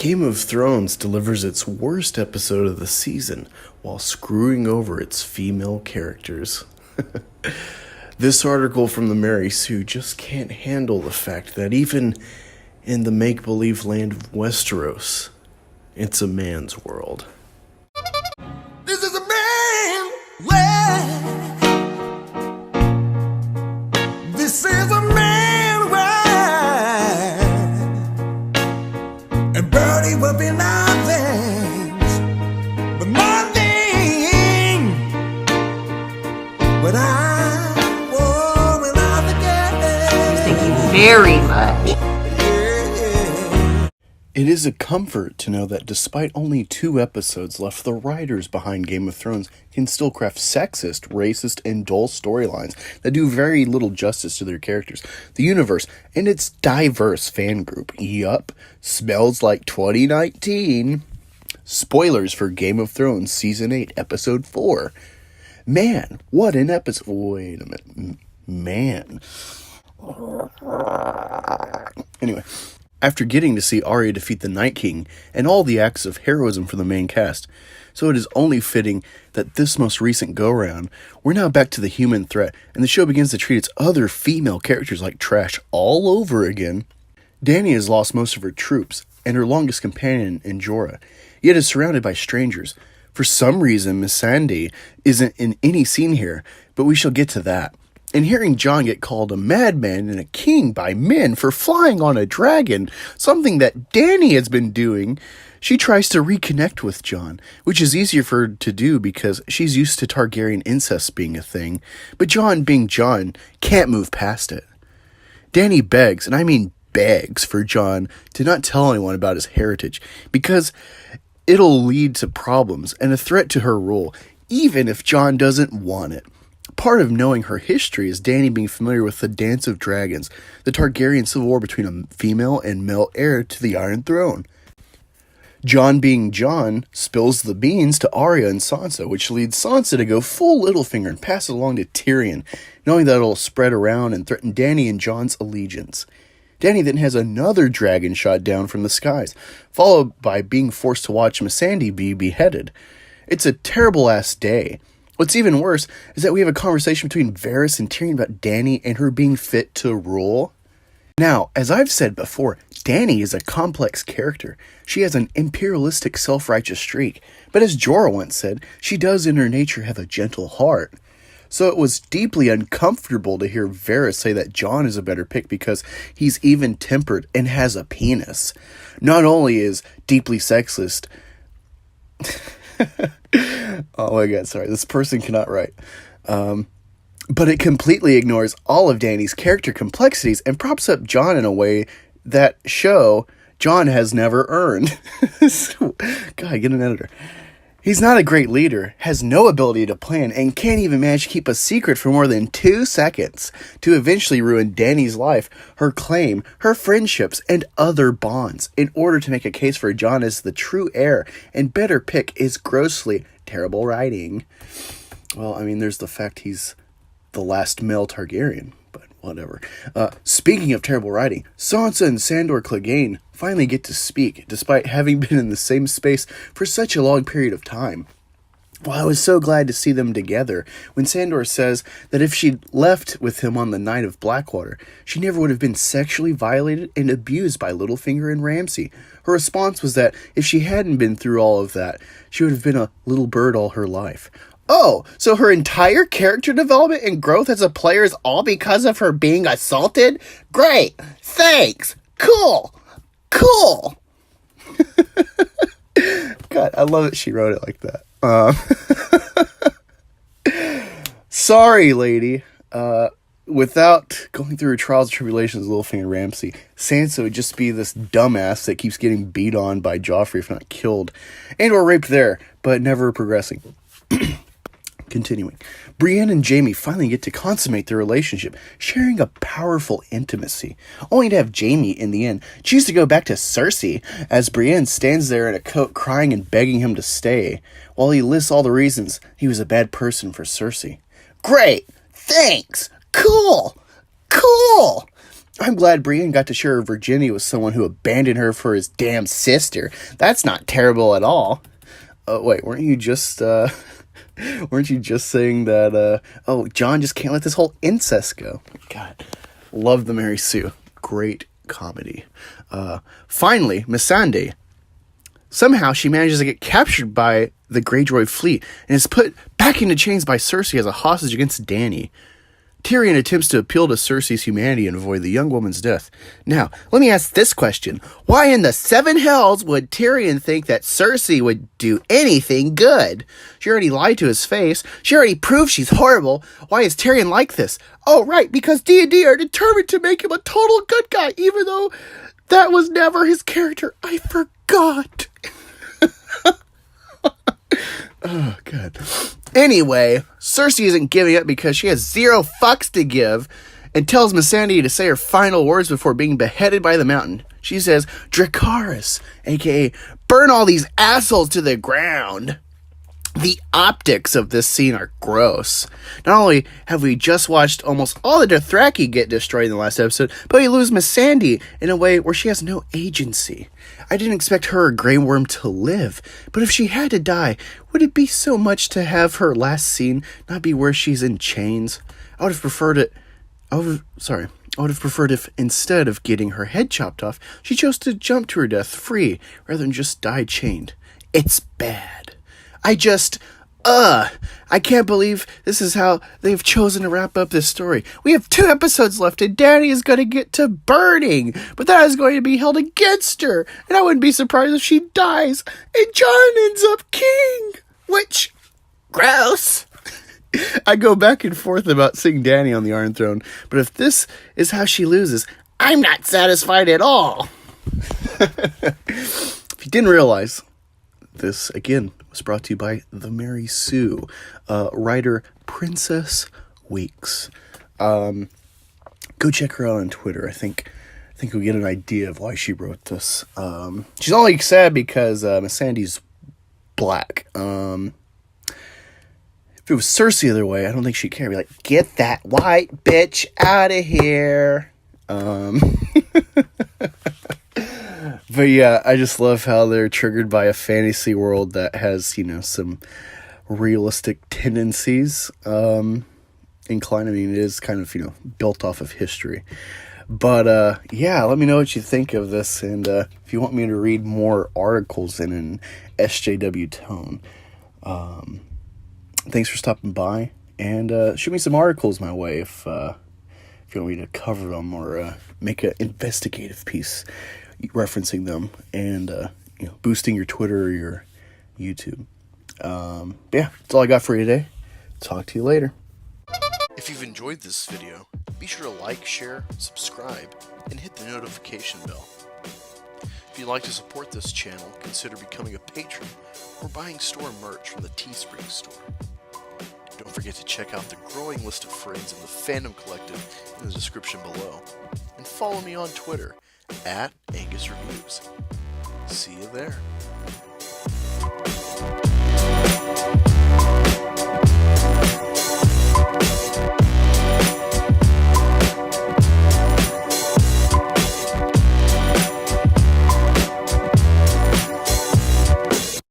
Game of Thrones delivers its worst episode of the season while screwing over its female characters. This article from the Mary Sue just can't handle the fact that even in the make-believe land of Westeros, it's a man's world. This is a man world. This is a man world. And Birdie will be nothing but nothing. But I won't forget. Thank you very much. It is a comfort to know that despite only 2 episodes left, the writers behind Game of Thrones can still craft sexist, racist, and dull storylines that do very little justice to their characters, the universe, and its diverse fan group. Yup, smells like 2019. Spoilers for Game of Thrones Season 8, Episode 4. Man, what an episode. Wait a minute. Man. Anyway. After getting to see Arya defeat the Night King and all the acts of heroism for the main cast, so it is only fitting that this most recent go-round, we're now back to the human threat, and the show begins to treat its other female characters like trash all over again. Dany has lost most of her troops, and her longest companion in Jorah, yet is surrounded by strangers. For some reason, Missandei isn't in any scene here, but we shall get to that. And hearing Jon get called a madman and a king by men for flying on a dragon, something that Dany has been doing, she tries to reconnect with Jon, which is easier for her to do because she's used to Targaryen incest being a thing, but Jon, being Jon, can't move past it. Dany begs, and I mean begs, for Jon to not tell anyone about his heritage, because it'll lead to problems and a threat to her rule, even if Jon doesn't want it. Part of knowing her history is Dany being familiar with the Dance of Dragons, the Targaryen civil war between a female and male heir to the Iron Throne. Jon, being Jon, spills the beans to Arya and Sansa, which leads Sansa to go full Littlefinger and pass it along to Tyrion, knowing that it'll spread around and threaten Dany and Jon's allegiance. Dany then has another dragon shot down from the skies, followed by being forced to watch Missandei be beheaded. It's a terrible-ass day. What's even worse is that we have a conversation between Varys and Tyrion about Dany and her being fit to rule. Now, as I've said before, Dany is a complex character. She has an imperialistic, self-righteous streak, but as Jorah once said, she does in her nature have a gentle heart. So it was deeply uncomfortable to hear Varys say that Jon is a better pick because he's even-tempered and has a penis. Not only is deeply sexist... Oh my god, sorry, this person cannot write. But it completely ignores all of Dany's character complexities and props up Jon in a way that Jon has never earned. God, get an editor. He's not a great leader, has no ability to plan, and can't even manage to keep a secret for more than 2 seconds to eventually ruin Dany's life, her claim, her friendships, and other bonds in order to make a case for Jon as the true heir and better pick is grossly terrible writing. Well, I mean, there's the fact he's the last male Targaryen, but whatever. Speaking of terrible writing, Sansa and Sandor Clegane finally get to speak, despite having been in the same space for such a long period of time. Well, I was so glad to see them together when Sandor says that if she'd left with him on the night of Blackwater, she never would have been sexually violated and abused by Littlefinger and Ramsay. Her response was that if she hadn't been through all of that, she would have been a little bird all her life. Oh, so her entire character development and growth as a player is all because of her being assaulted? Great! Thanks! Cool! God, I love that she wrote it like that. Sorry, lady. Without going through her trials and tribulations with Littlefinger Ramsay, Sansa would just be this dumbass that keeps getting beat on by Joffrey if not killed, and or raped there, but never progressing. Continuing. Brienne and Jaime finally get to consummate their relationship, sharing a powerful intimacy, only to have Jaime, in the end, choose to go back to Cersei, as Brienne stands there in a coat crying and begging him to stay, while he lists all the reasons he was a bad person for Cersei. Great! Thanks! Cool! I'm glad Brienne got to share her virginity with someone who abandoned her for his damn sister. That's not terrible at all. Wait, weren't you just saying that, John just can't let this whole incest go? God, love the Mary Sue. Great comedy. Finally, Missandei. Somehow she manages to get captured by the Greyjoy fleet and is put back into chains by Cersei as a hostage against Dany. Tyrion attempts to appeal to Cersei's humanity and avoid the young woman's death. Now, let me ask this question. Why in the seven hells would Tyrion think that Cersei would do anything good? She already lied to his face. She already proved she's horrible. Why is Tyrion like this? Oh, right, because D&D are determined to make him a total good guy, even though that was never his character. I forgot. Oh, God. Anyway, Cersei isn't giving up because she has 0 fucks to give and tells Missandei to say her final words before being beheaded by the mountain. She says, Dracarys, aka burn all these assholes to the ground. The optics of this scene are gross. Not only have we just watched almost all the Dothraki get destroyed in the last episode, but we lose Missandei in a way where she has no agency. I didn't expect her or Grey Worm to live, but if she had to die, would it be so much to have her last scene not be where she's in chains? I would have preferred if instead of getting her head chopped off, she chose to jump to her death free rather than just die chained. It's bad. I can't believe this is how they've chosen to wrap up this story. We have 2 episodes left and Dany is going to get to burning, but that is going to be held against her, and I wouldn't be surprised if she dies and Jon ends up king, which, gross. I go back and forth about seeing Dany on the Iron Throne, but if this is how she loses, I'm not satisfied at all. If you didn't realize, this, again, was brought to you by the Mary Sue, writer Princess Weeks. Go check her out on Twitter. I think you'll get an idea of why she wrote this. She's only sad because Missandei's black. If it was Cersei the other way, I don't think she'd care. Be like, get that white bitch out of here. But yeah, I just love how they're triggered by a fantasy world that has, some realistic tendencies. Inclined. I mean, it is kind of, built off of history. But, yeah, let me know what you think of this. And if you want me to read more articles in an SJW tone, thanks for stopping by. And shoot me some articles my way if you want me to cover them or make an investigative piece referencing them and boosting your Twitter or your YouTube. Yeah, that's all I got for you today. Talk to you later. If you've enjoyed this video, be sure to like, share, subscribe, and hit the notification bell. If you'd like to support this channel, consider becoming a patron or buying store merch from the Teespring store. Don't forget to check out the growing list of friends in the Fandom Collective in the description below. And follow me on Twitter @AngusReviews. See you there.